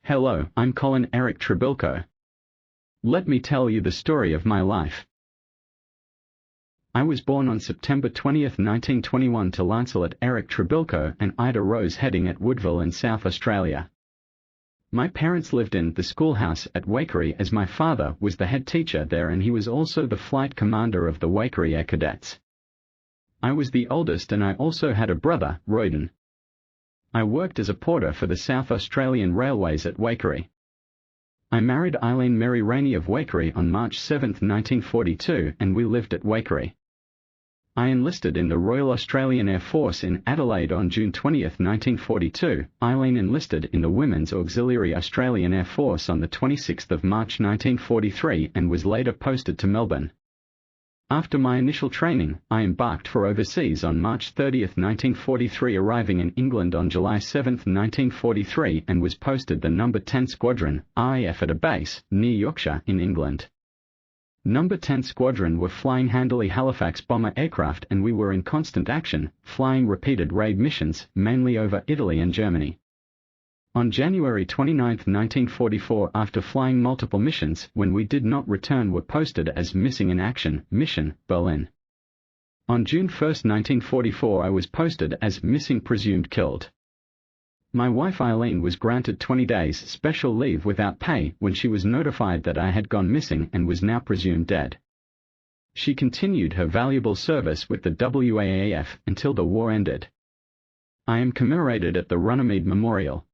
Hello, I'm Colin Eric Trebilcock. Let me tell you the story of my life. I was born on September 20, 1921 to Lancelot Eric Trebilcock and Ida Rose Heading at Woodville in South Australia. My parents lived in the schoolhouse at Waikerie as my father was the head teacher there and he was also the flight commander of the Waikerie Air Cadets. I was the oldest and I also had a brother, Royden. I worked as a porter for the South Australian Railways at Waikerie. I married Eileen Mary Rainey of Waikerie on March 7, 1942 and we lived at Waikerie. I enlisted in the Royal Australian Air Force in Adelaide on June 20, 1942. Eileen enlisted in the Women's Auxiliary Australian Air Force on the 26th of March 1943 and was later posted to Melbourne. After my initial training, I embarked for overseas on March 30, 1943, arriving in England on July 7, 1943 and was posted the No. 10 Squadron, RAF at a base near Yorkshire in England. No. 10 Squadron were flying Handley Halifax bomber aircraft and we were in constant action, flying repeated raid missions, mainly over Italy and Germany. On January 29, 1944, after flying multiple missions, when we did not return, were posted as Missing in Action, Mission, Berlin. On June 1, 1944, I was posted as Missing Presumed Killed. My wife Eileen was granted 20 days special leave without pay when she was notified that I had gone missing and was now presumed dead. She continued her valuable service with the WAAF until the war ended. I am commemorated at the Runnymede Memorial.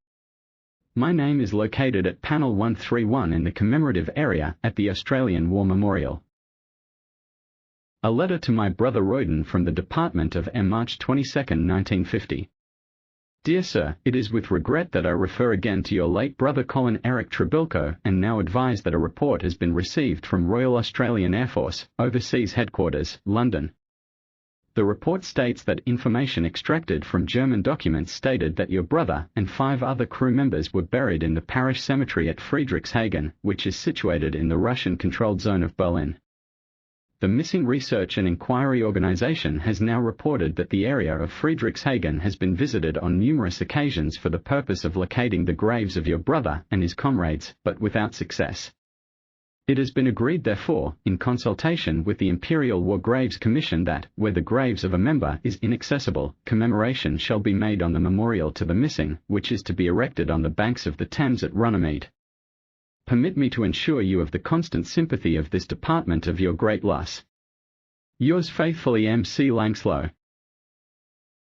My name is located at Panel 131 in the commemorative area at the Australian War Memorial. A letter to my brother Royden from the Department of M. March 22, 1950. Dear Sir, it is with regret that I refer again to your late brother Colin Eric Trebilcock and now advise that a report has been received from Royal Australian Air Force, Overseas Headquarters, London. The report states that information extracted from German documents stated that your brother and 5 other crew members were buried in the parish cemetery at Friedrichshagen, which is situated in the Russian-controlled zone of Berlin. The Missing Research and Inquiry Organization has now reported that the area of Friedrichshagen has been visited on numerous occasions for the purpose of locating the graves of your brother and his comrades, but without success. It has been agreed therefore, in consultation with the Imperial War Graves Commission that, where the graves of a member is inaccessible, commemoration shall be made on the memorial to the missing, which is to be erected on the banks of the Thames at Runnymede. Permit me to assure you of the constant sympathy of this department of your great loss. Yours faithfully, M. C. Langslow.